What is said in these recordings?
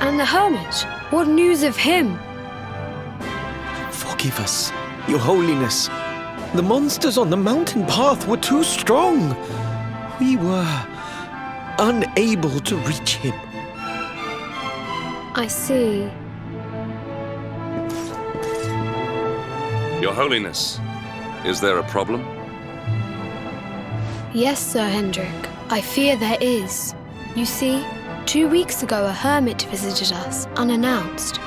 And the hermit? What news of him? Forgive us, Your Holiness. The monsters on the mountain path were too strong. We were unable to reach him. I see. Your Holiness, is there a problem? Yes, Sir Hendrik. I fear there is. You see, 2 weeks ago a hermit visited us, unannounced,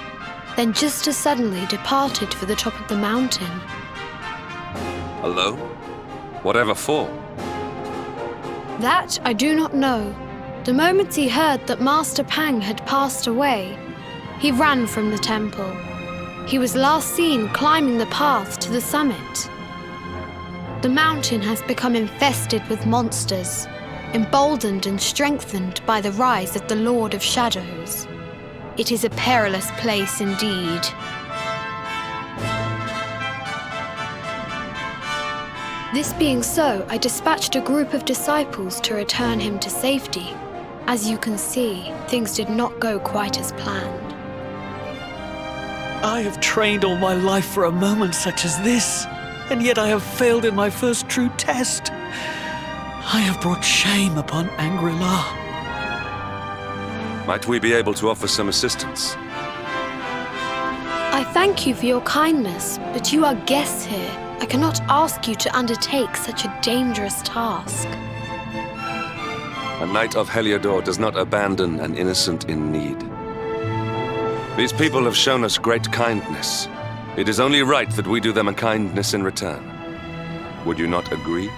then just as suddenly departed for the top of the mountain. Alone? Whatever for? That I do not know. The moment he heard that Master Pang had passed away, he ran from the temple. He was last seen climbing the path to the summit. The mountain has become infested with monsters, emboldened and strengthened by the rise of the Lord of Shadows. It is a perilous place indeed. This being so, I dispatched a group of disciples to return him to safety. As you can see, things did not go quite as planned. I have trained all my life for a moment such as this, and yet I have failed in my first true test. I have brought shame upon Angri-La. Might we be able to offer some assistance? I thank you for your kindness, but you are guests here. I cannot ask you to undertake such a dangerous task. A knight of Heliodor does not abandon an innocent in need. These people have shown us great kindness. It is only right that we do them a kindness in return. Would you not agree?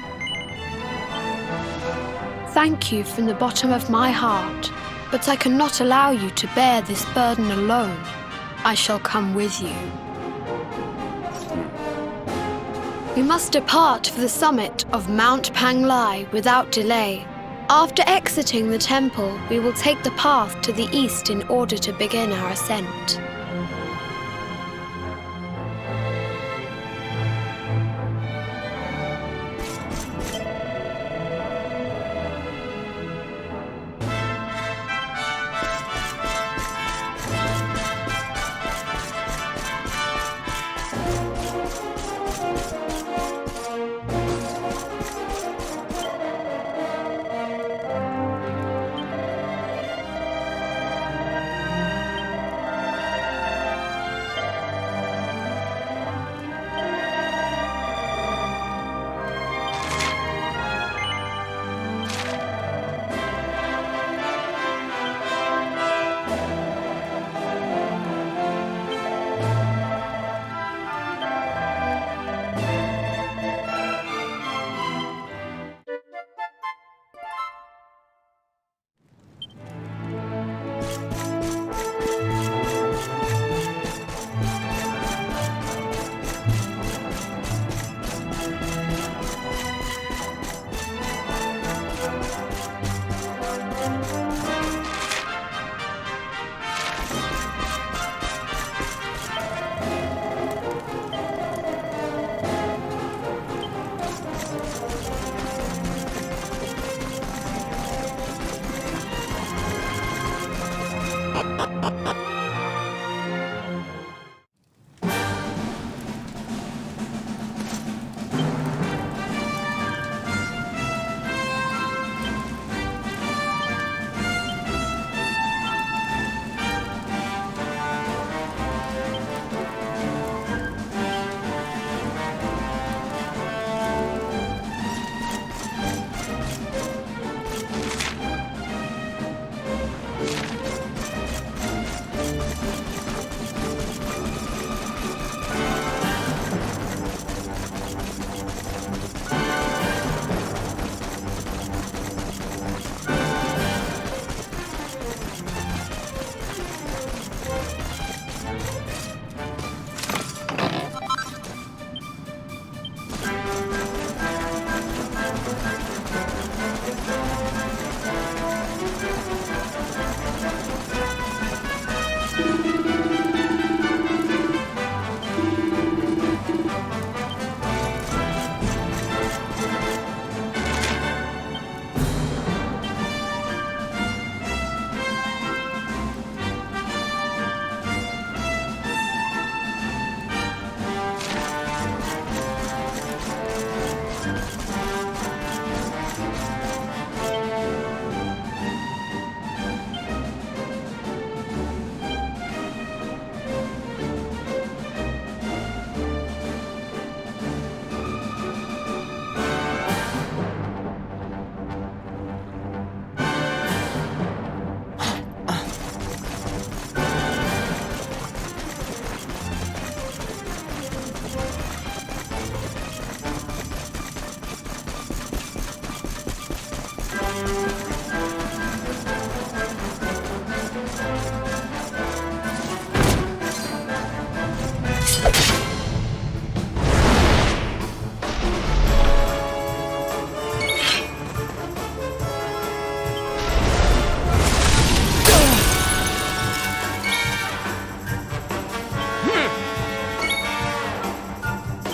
Thank you from the bottom of my heart, but I cannot allow you to bear this burden alone. I shall come with you. We must depart for the summit of Mount Panglai without delay. After exiting the temple, we will take the path to the east in order to begin our ascent.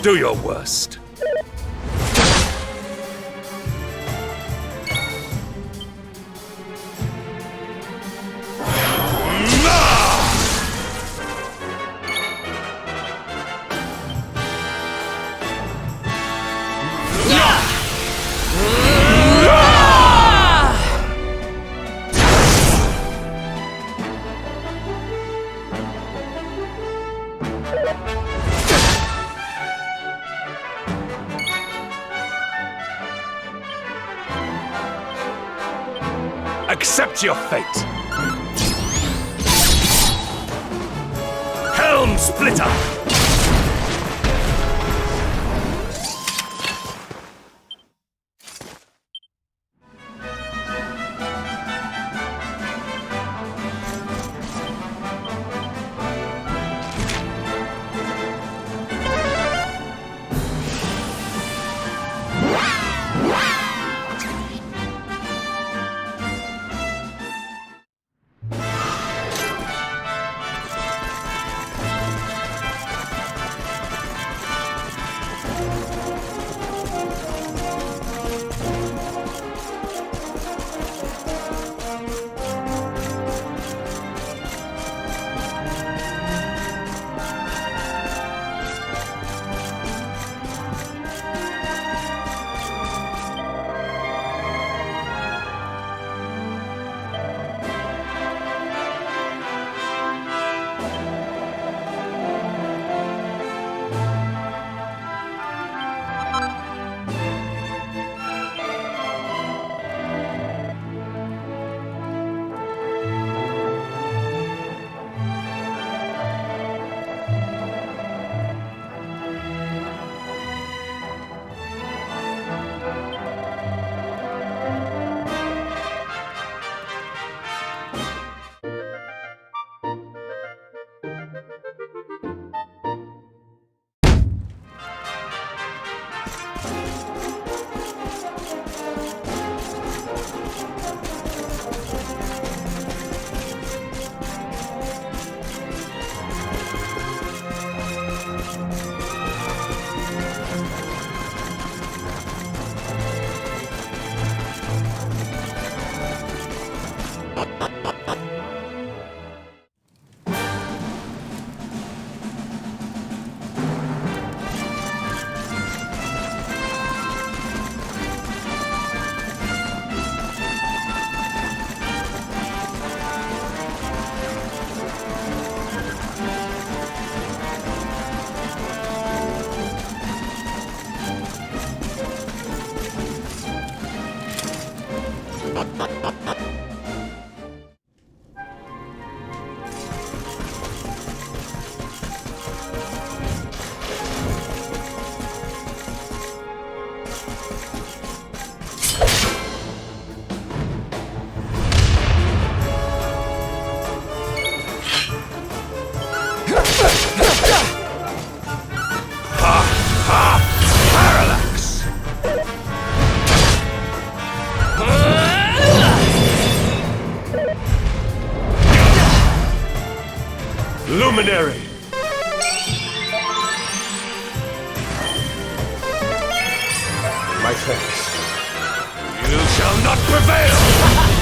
Do your worst. Accept your fate! Helm Splitter! Luminary! My thanks. You shall not prevail!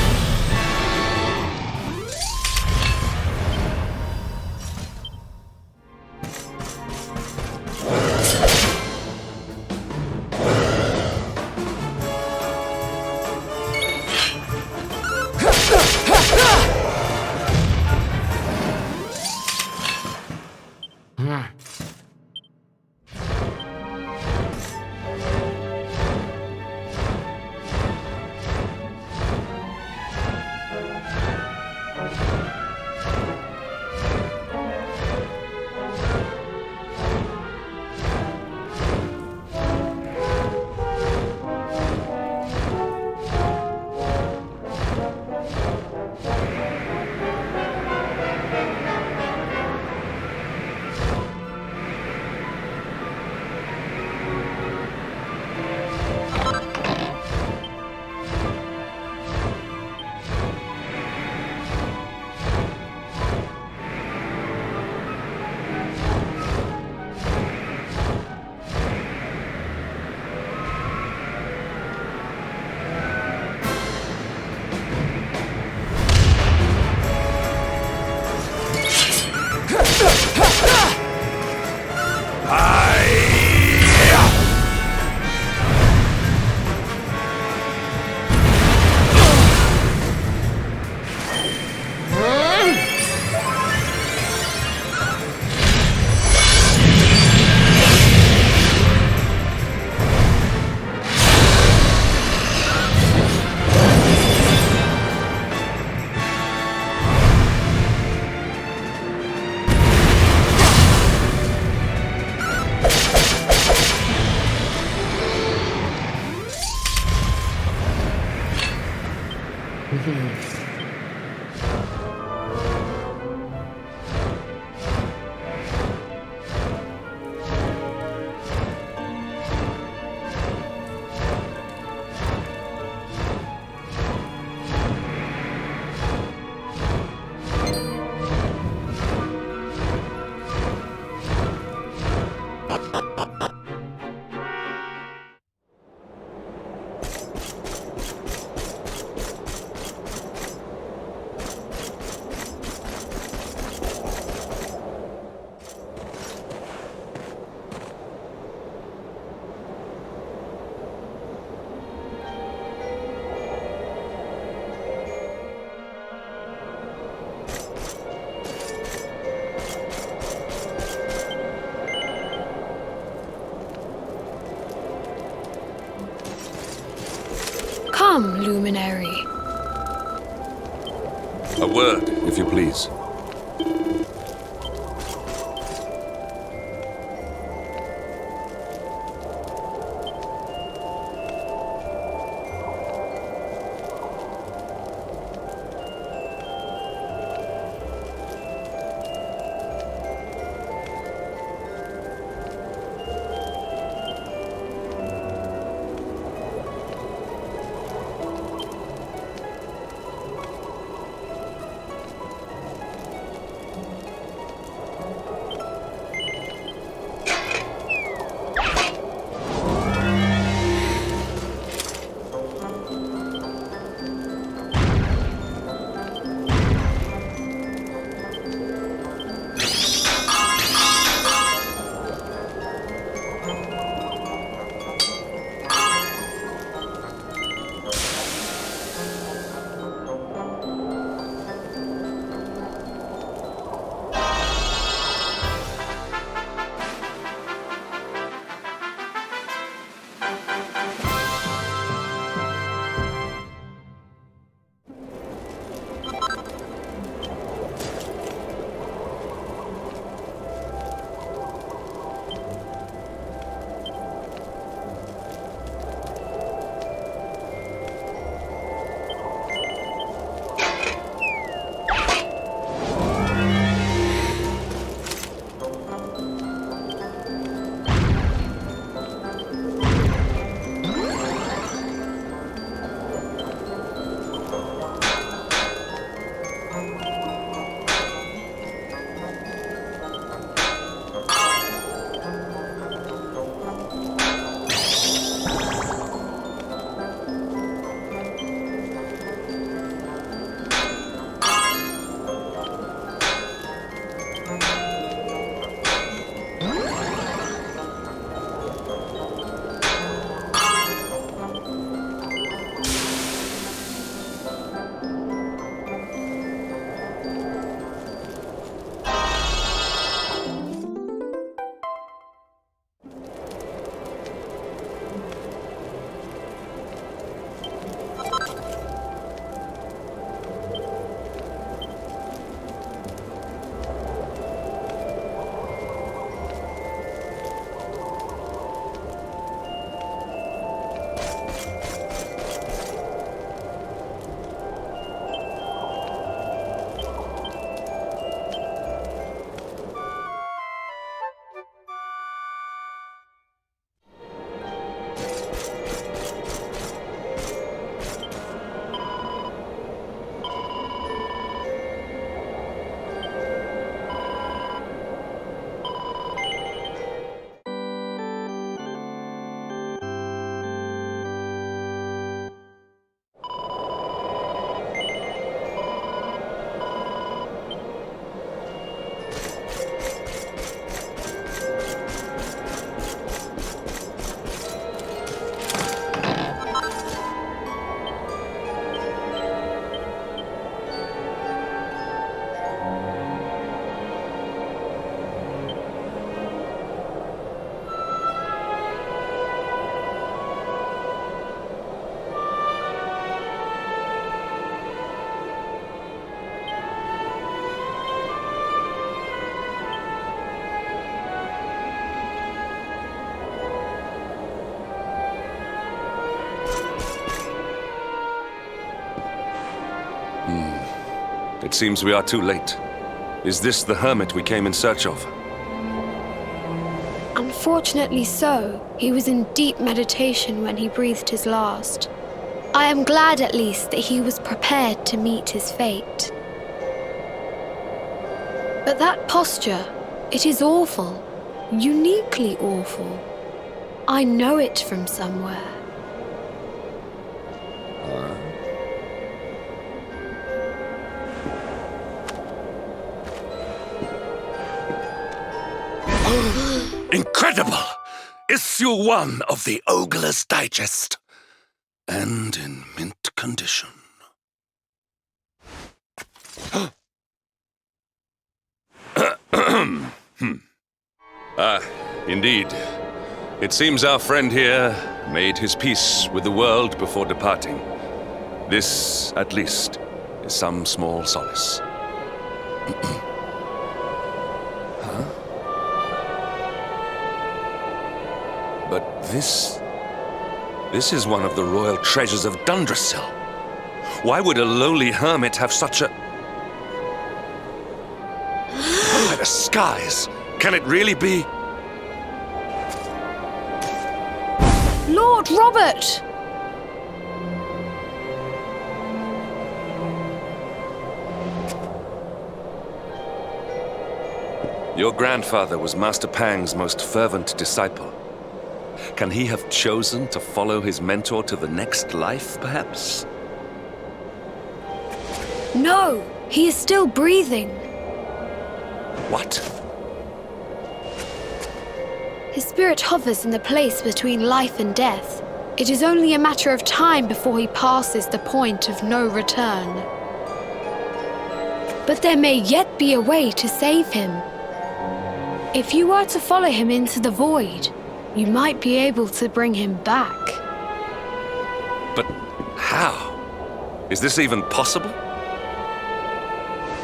Come, Luminary. A word, if you please. It seems we are too late. Is this the hermit we came in search of? Unfortunately so. He was in deep meditation when he breathed his last. I am glad at least that he was prepared to meet his fate. But that posture, it is awful. Uniquely awful. I know it from somewhere. Incredible! Issue 1 of the Ogler's Digest. And in mint condition. Indeed. It seems our friend here made his peace with the world before departing. This, at least, is some small solace. But this is one of the royal treasures of Dundrasil. Why would a lowly hermit have such a... By the skies! Can it really be? Lord Robert! Your grandfather was Master Pang's most fervent disciple. Can he have chosen to follow his mentor to the next life, perhaps? No, he is still breathing. What? His spirit hovers in the place between life and death. It is only a matter of time before he passes the point of no return. But there may yet be a way to save him. If you were to follow him into the void, you might be able to bring him back. But how? Is this even possible?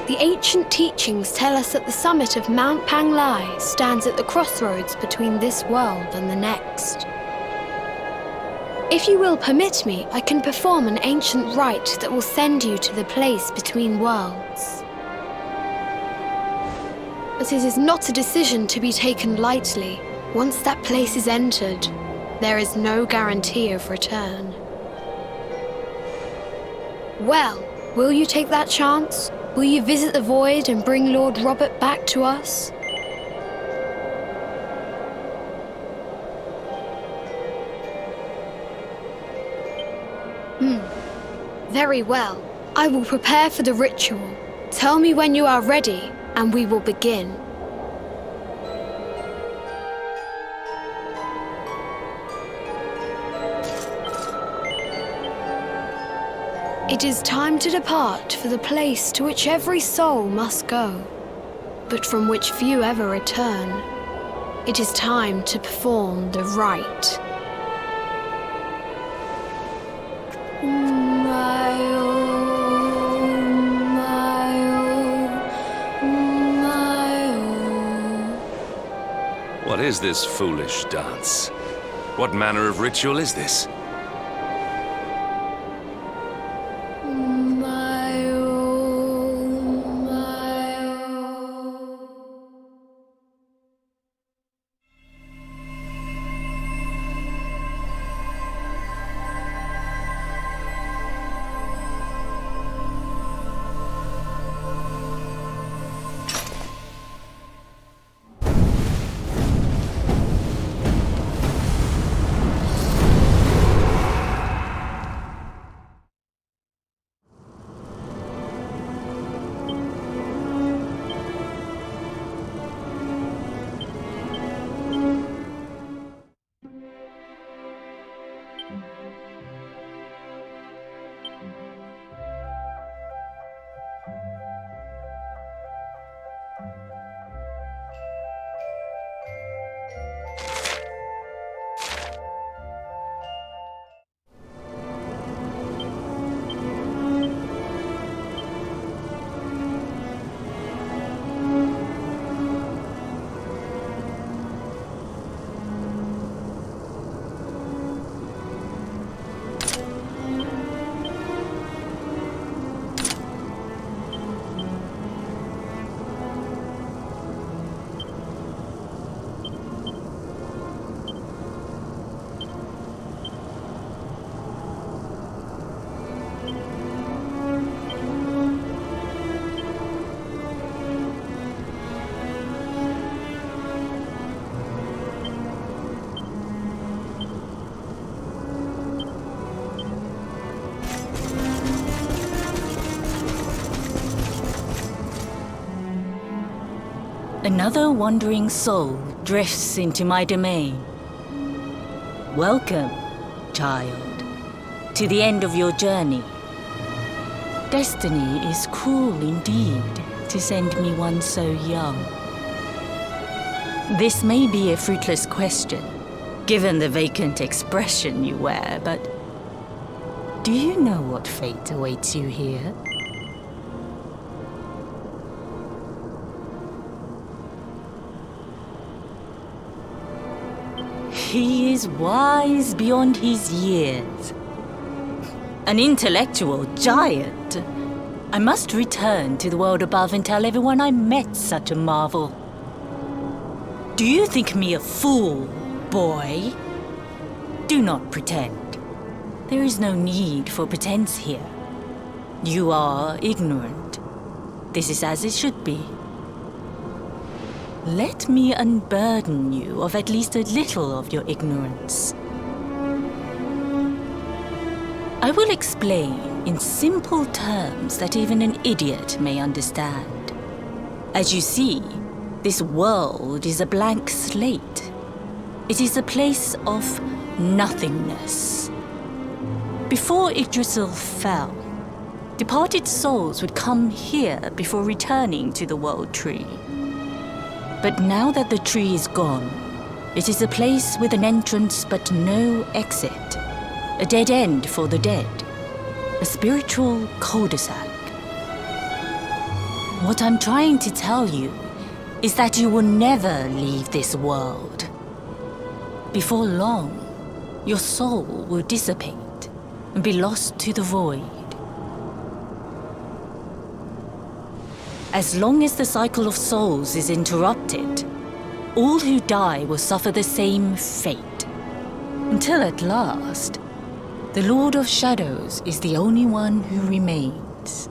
The ancient teachings tell us that the summit of Mount Panglai stands at the crossroads between this world and the next. If you will permit me, I can perform an ancient rite that will send you to the place between worlds. But it is not a decision to be taken lightly. Once that place is entered, there is no guarantee of return. Well, will you take that chance? Will you visit the void and bring Lord Robert back to us? Very well. I will prepare for the ritual. Tell me when you are ready, and we will begin. It is time to depart for the place to which every soul must go, but from which few ever return. It is time to perform the rite. What is this foolish dance? What manner of ritual is this? Another wandering soul drifts into my domain. Welcome, child, to the end of your journey. Destiny is cruel indeed to send me one so young. This may be a fruitless question, given the vacant expression you wear, but do you know what fate awaits you here? He is wise beyond his years. An intellectual giant. I must return to the world above and tell everyone I met such a marvel. Do you think me a fool, boy? Do not pretend. There is no need for pretense here. You are ignorant. This is as it should be. Let me unburden you of at least a little of your ignorance. I will explain in simple terms that even an idiot may understand. As you see, this world is a blank slate. It is a place of nothingness. Before Yggdrasil fell, departed souls would come here before returning to the World Tree. But now that the tree is gone, it is a place with an entrance but no exit. A dead end for the dead. A spiritual cul-de-sac. What I'm trying to tell you is that you will never leave this world. Before long, your soul will dissipate and be lost to the void. As long as the cycle of souls is interrupted, all who die will suffer the same fate. Until at last, the Lord of Shadows is the only one who remains.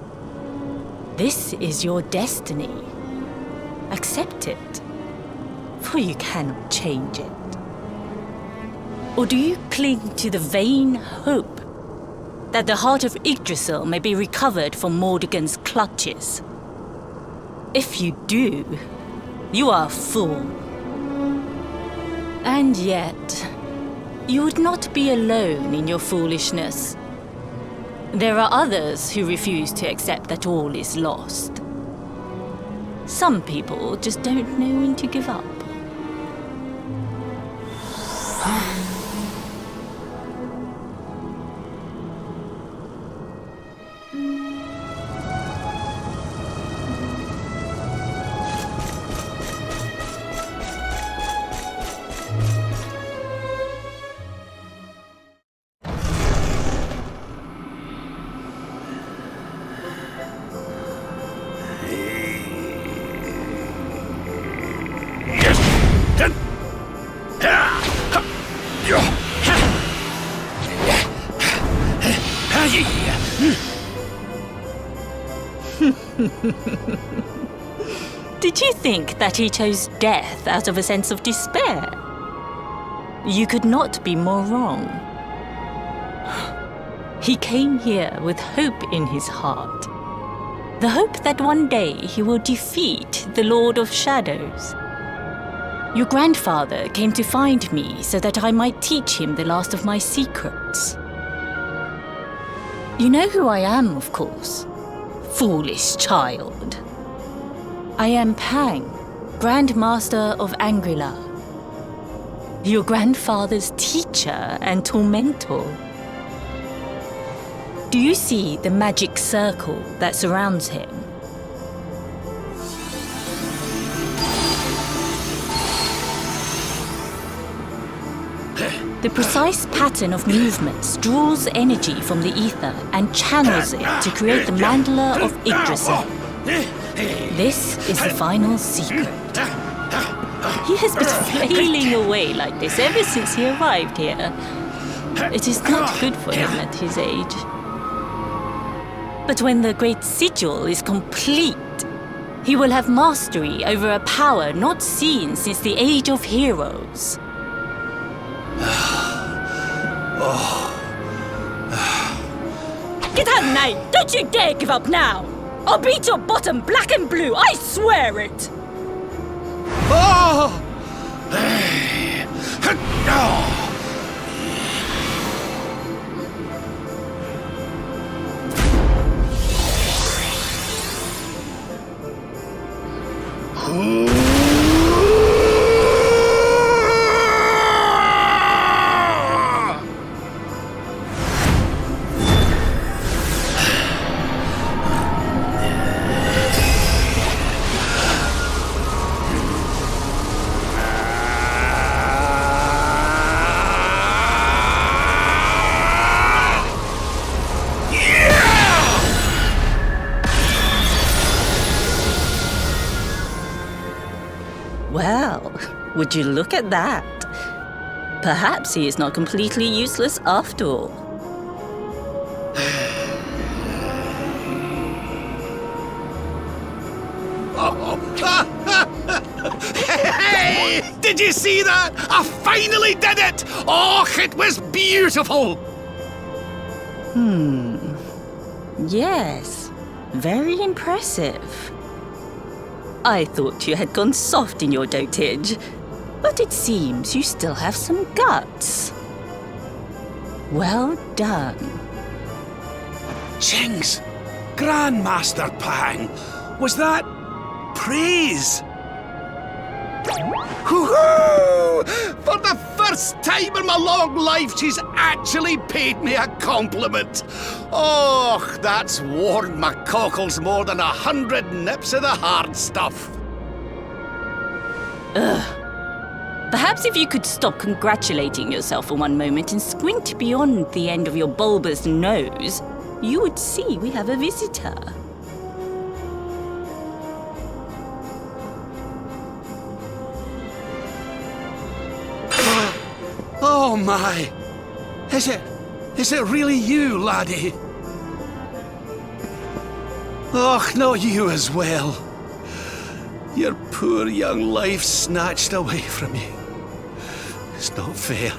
This is your destiny. Accept it, for you cannot change it. Or do you cling to the vain hope that the heart of Yggdrasil may be recovered from Mordegon's clutches? If you do, you are a fool. And yet, you would not be alone in your foolishness. There are others who refuse to accept that all is lost. Some people just don't know when to give up. Did you think that he chose death out of a sense of despair? You could not be more wrong. He came here with hope in his heart. The hope that one day he will defeat the Lord of Shadows. Your grandfather came to find me so that I might teach him the last of my secrets. You know who I am, of course. Foolish child. I am Pang, Grand Master of Angrila. Your grandfather's teacher and tormentor. Do you see the magic circle that surrounds him? The precise pattern of movements draws energy from the ether and channels it to create the mandala of Yggdrasil. This is the final secret. He has been flailing away like this ever since he arrived here. It is not good for him at his age. But when the great sigil is complete, he will have mastery over a power not seen since the Age of Heroes. Get out, knight! Don't you dare give up now! I'll beat your bottom black and blue, I swear it! Well, would you look at that? Perhaps he is not completely useless after all. Hey! Did you see that? I finally did it! Oh, it was beautiful! Yes, very impressive. I thought you had gone soft in your dotage, but it seems you still have some guts. Well done. Jinx! Grandmaster Pang! Was that praise? Woohoo! For the first time in my long life, she's actually paid me a compliment. Oh, that's warmed my cockles more than 100 nips of the hard stuff. Perhaps if you could stop congratulating yourself for one moment and squint beyond the end of your bulbous nose, you would see we have a visitor. Oh my! Is it really you, laddie? Och, not you as well. Your poor young life snatched away from you. It's not fair.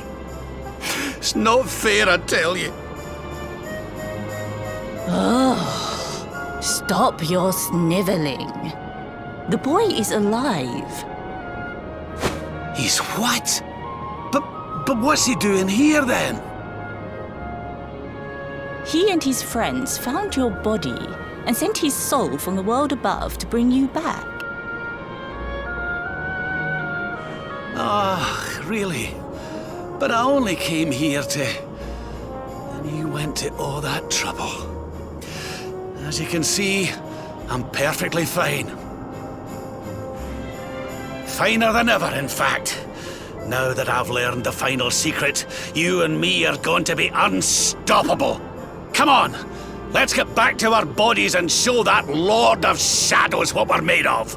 It's not fair, I tell you. Oh, stop your sniveling. The boy is alive. He's what? But what's he doing here then? He and his friends found your body and sent his soul from the world above to bring you back. Ah, really? But I only came here to... And you went to all that trouble. As you can see, I'm perfectly fine. Finer than ever, in fact. Now that I've learned the final secret, you and me are going to be unstoppable. Come on, let's get back to our bodies and show that Lord of Shadows what we're made of.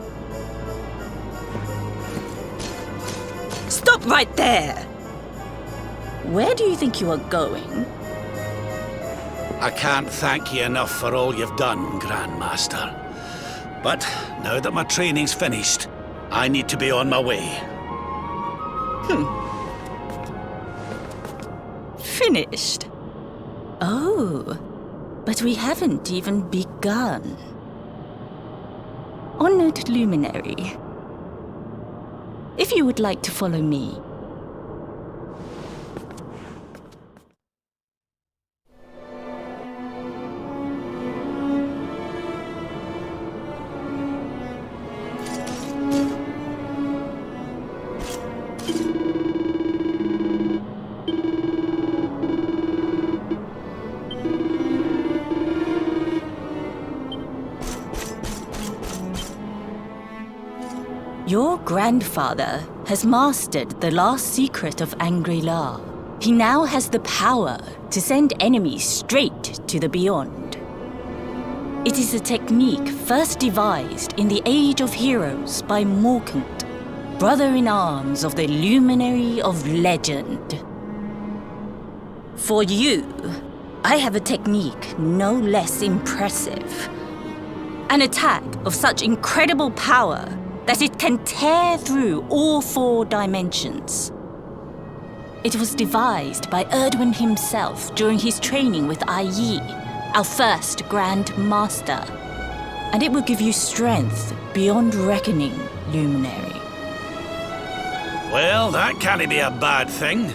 Stop right there! Where do you think you are going? I can't thank you enough for all you've done, Grandmaster. But now that my training's finished, I need to be on my way. Finished? Oh, but we haven't even begun. Honored Luminary, if you would like to follow me. Your grandfather has mastered the last secret of Angri-La. He now has the power to send enemies straight to the beyond. It is a technique first devised in the Age of Heroes by Morkant, brother-in-arms of the Luminary of Legend. For you, I have a technique no less impressive. An attack of such incredible power that it can tear through all 4 dimensions. It was devised by Erdwin himself during his training with Yi, our first Grand Master. And it will give you strength beyond reckoning, Luminary. Well, that can't be a bad thing.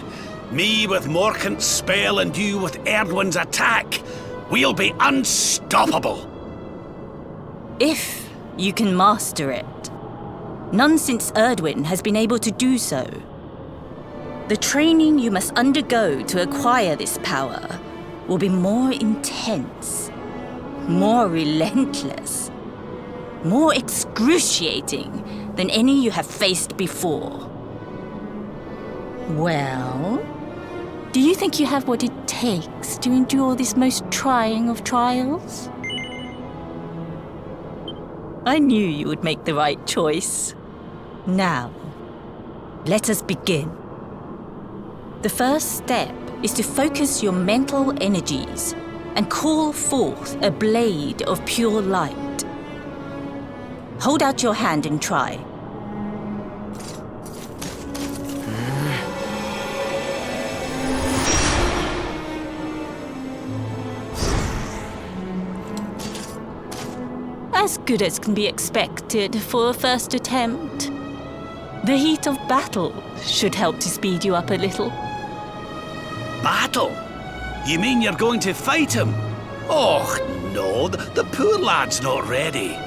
Me with Morkant's spell and you with Erdwin's attack. We'll be unstoppable. If you can master it. None since Erdwin has been able to do so. The training you must undergo to acquire this power will be more intense, more relentless, more excruciating than any you have faced before. Well, do you think you have what it takes to endure this most trying of trials? I knew you would make the right choice. Now, let us begin. The first step is to focus your mental energies and call forth a blade of pure light. Hold out your hand and try. As good as can be expected for a first attempt. The heat of battle should help to speed you up a little. Battle? You mean you're going to fight him? Oh, no, the poor lad's not ready.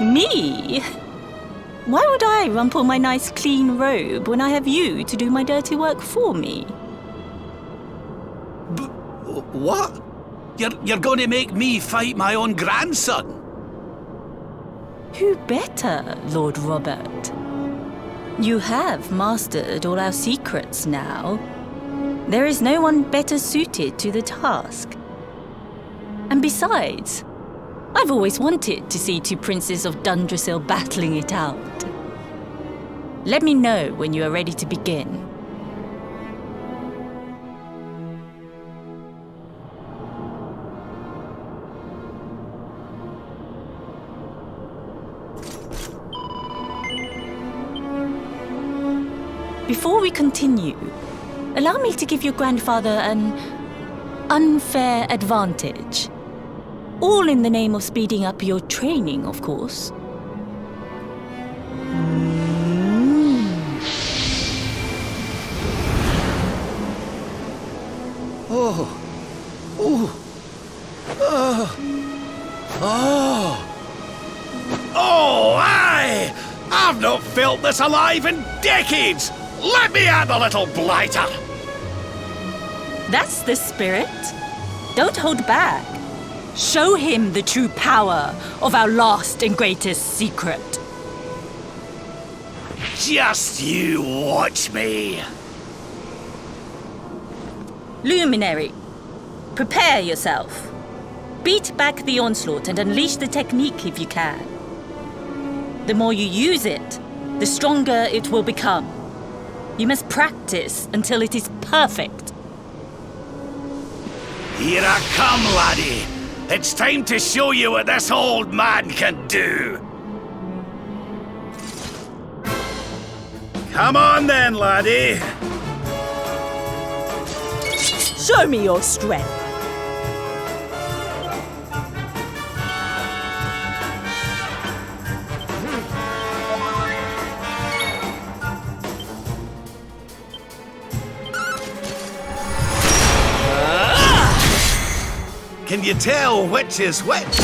Me? Why would I rumple my nice clean robe when I have you to do my dirty work for me? What? You're going to make me fight my own grandson? Who better, Lord Robert? You have mastered all our secrets now. There is no one better suited to the task. And besides, I've always wanted to see two princes of Dundrasil battling it out. Let me know when you are ready to begin. Before we continue, allow me to give your grandfather an unfair advantage. All in the name of speeding up your training, of course. Oh, aye! I've not felt this alive in decades! Let me at the little blighter! That's the spirit. Don't hold back. Show him the true power of our last and greatest secret. Just you watch me! Luminary, prepare yourself. Beat back the onslaught and unleash the technique if you can. The more you use it, the stronger it will become. You must practice until it is perfect. Here I come, laddie. It's time to show you what this old man can do. Come on then, laddie. Show me your strength. Can you tell which is which?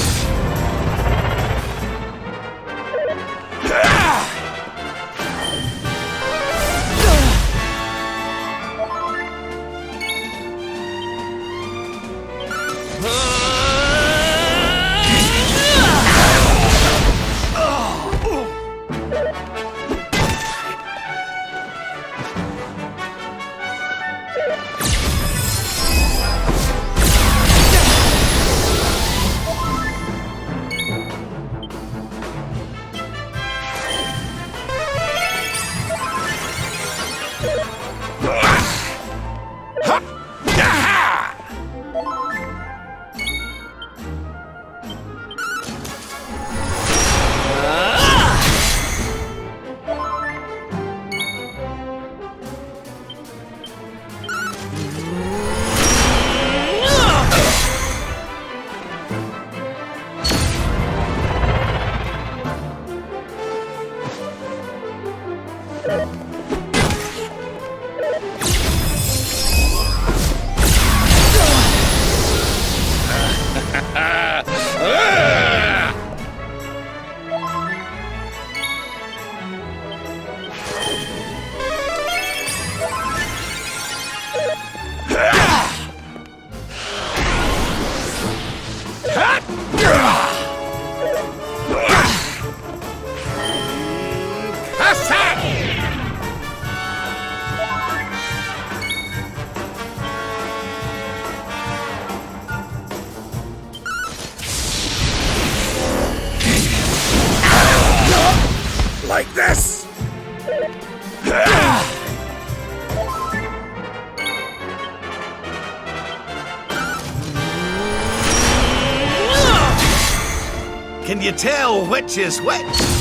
like this! Can you tell which is which?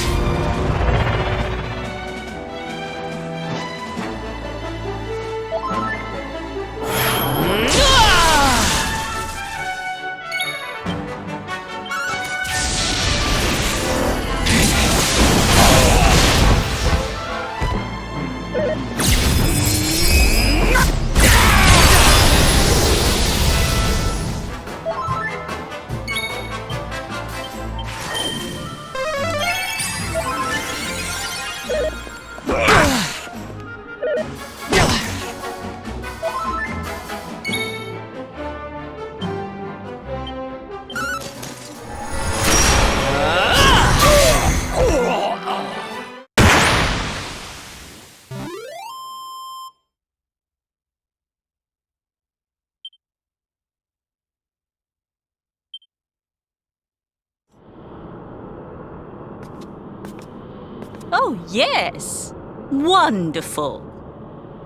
Oh, yes! Wonderful!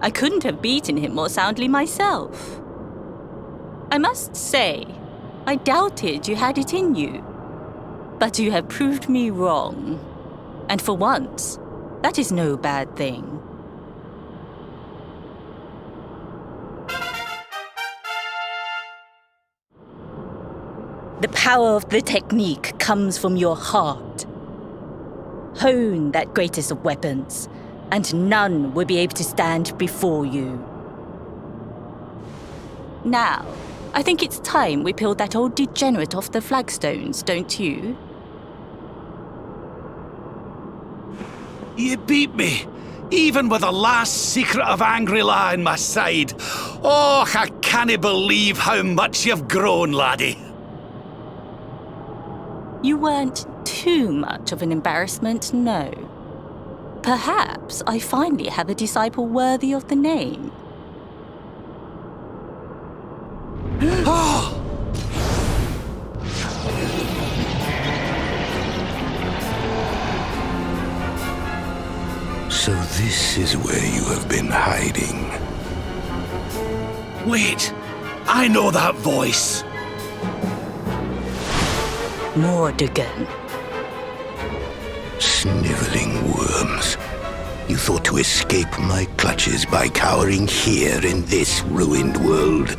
I couldn't have beaten him more soundly myself. I must say, I doubted you had it in you. But you have proved me wrong. And for once, that is no bad thing. The power of the technique comes from your heart. Hone that greatest of weapons, and none will be able to stand before you. Now, I think it's time we peeled that old degenerate off the flagstones, don't you? You beat me, even with the last secret of Angry-La in my side. Oh, I can't believe how much you've grown, laddie. You weren't too much of an embarrassment, no. Perhaps I finally have a disciple worthy of the name. So this is where you have been hiding. Wait, I know that voice. Mordegon. Sniveling worms. You thought to escape my clutches by cowering here in this ruined world.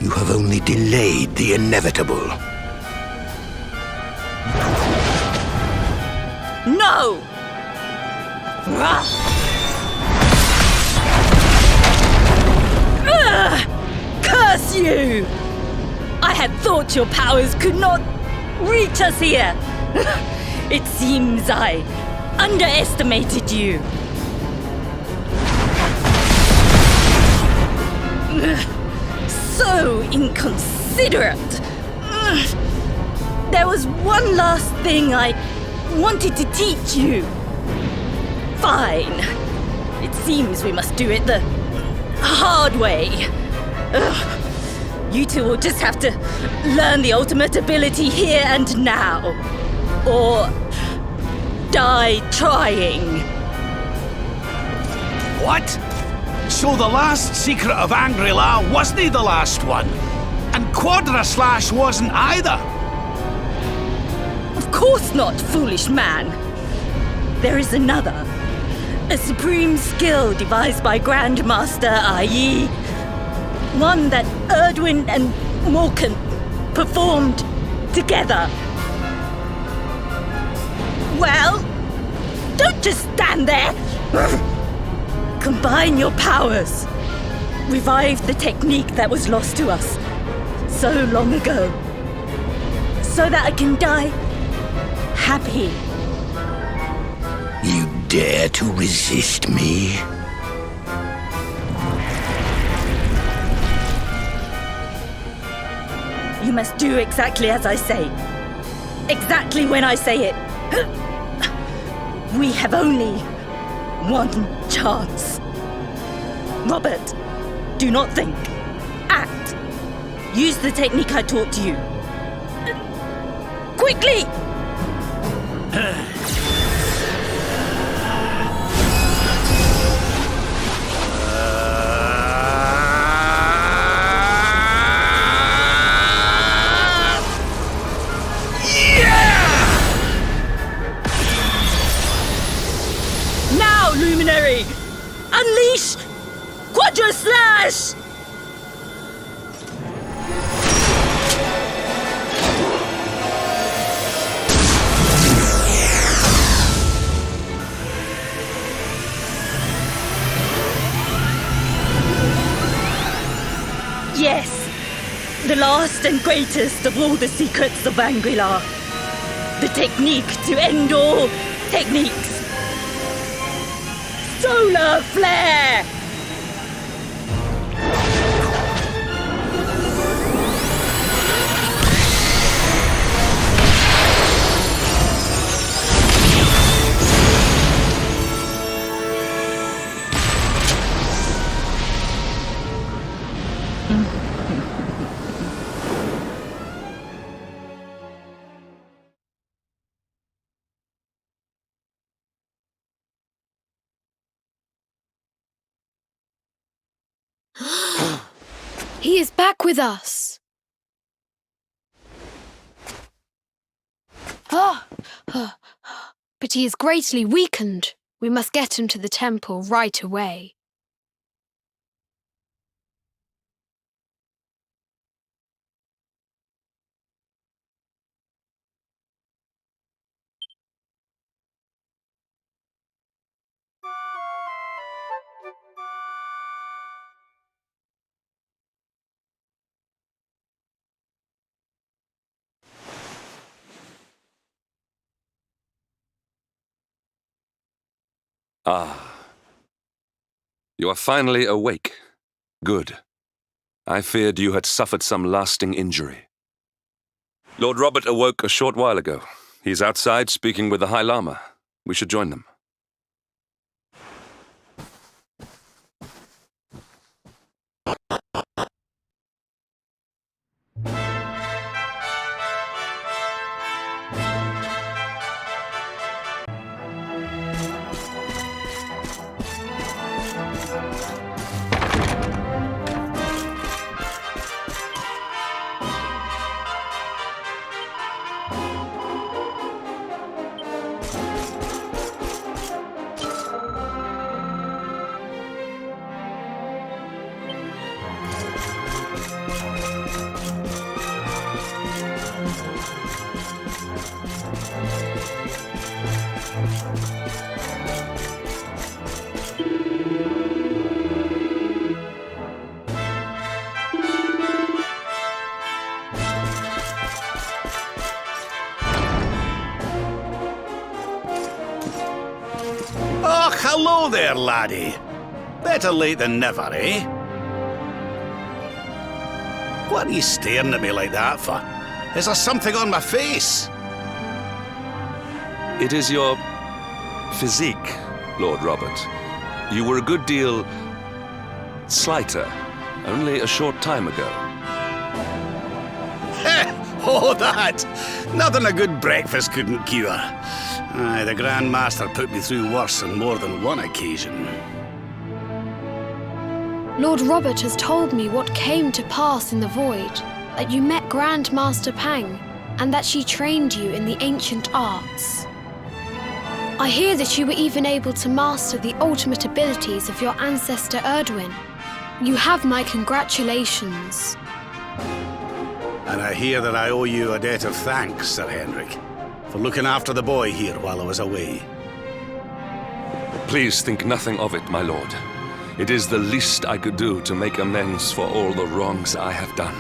You have only delayed the inevitable. No! Curse you! I had thought your powers could not reach us here. It seems I underestimated you. So inconsiderate. There was one last thing I wanted to teach you. Fine. It seems we must do it the hard way. You two will just have to learn the ultimate ability here and now. Or die trying. What? So the last secret of Angry-La wasn't the last one? And Quadra-Slash wasn't either? Of course not, foolish man. There is another. A supreme skill devised by Grandmaster, i.e., one that Erdwin and Morkan performed together. Well, don't just stand there. Combine your powers. Revive the technique that was lost to us so long ago. So that I can die happy. You dare to resist me? You must do exactly as I say. Exactly when I say it. We have only one chance. Robert, do not think. Act. Use the technique I taught you. Quickly! Luminary! Unleash Quadra Slash! Yes, the last and greatest of all the secrets of Angri-La. The technique to end all techniques. Solar Flare! He is back with us. But he is greatly weakened. We must get him to the temple right away. Ah. You are finally awake. Good. I feared you had suffered some lasting injury. Lord Robert awoke a short while ago. He's outside speaking with the High Lama. We should join them. Oh, hello there, laddie. Better late than never, eh? What are you staring at me like that for? Is there something on my face? It is your physique, Lord Robert. You were a good deal slighter only a short time ago. Oh, that! Nothing a good breakfast couldn't cure. Aye, the Grand Master put me through worse on more than one occasion. Lord Robert has told me what came to pass in the void, that you met Grand Master Pang, and that she trained you in the ancient arts. I hear that you were even able to master the ultimate abilities of your ancestor Erdwin. You have my congratulations. And I hear that I owe you a debt of thanks, Sir Henrik, for looking after the boy here while I was away. Please think nothing of it, my lord. It is the least I could do to make amends for all the wrongs I have done.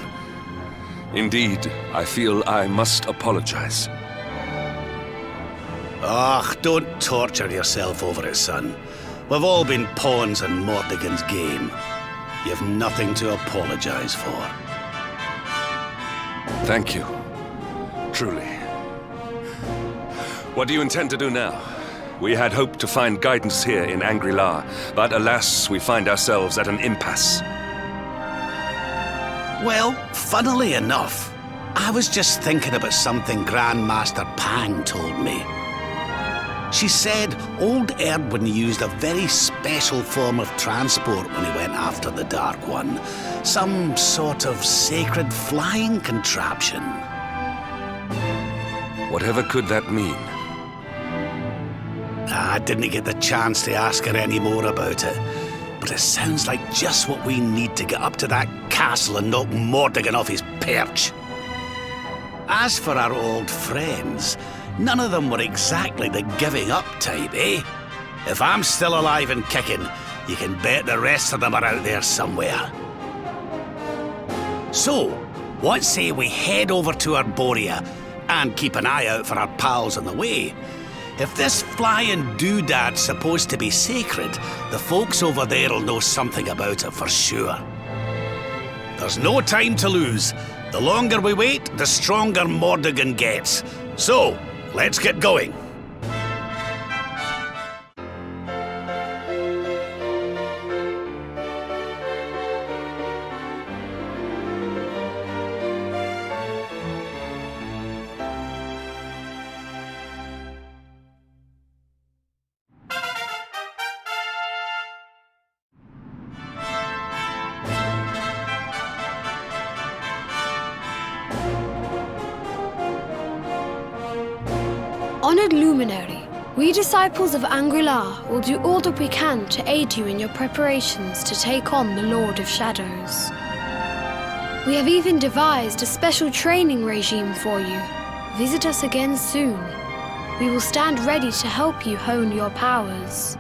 Indeed, I feel I must apologize. Ugh, don't torture yourself over it, son. We've all been pawns in Mordegon's game. You've nothing to apologize for. Thank you. Truly. What do you intend to do now? We had hoped to find guidance here in Angri-La, but alas, we find ourselves at an impasse. Well, funnily enough, I was just thinking about something Grandmaster Pang told me. She said old Erdwin used a very special form of transport when he went after the Dark One. Some sort of sacred flying contraption. Whatever could that mean? I didn't get the chance to ask her any more about it, but it sounds like just what we need to get up to that castle and knock Mordegon off his perch. As for our old friends, none of them were exactly the giving up type, eh? If I'm still alive and kicking, you can bet the rest of them are out there somewhere. So, what say we head over to Arborea and keep an eye out for our pals on the way? If this flying doodad's supposed to be sacred, the folks over there'll know something about it for sure. There's no time to lose. The longer we wait, the stronger Mordegon gets. So, let's get going. Honored Luminary, we disciples of Angri-La will do all that we can to aid you in your preparations to take on the Lord of Shadows. We have even devised a special training regime for you. Visit us again soon. We will stand ready to help you hone your powers.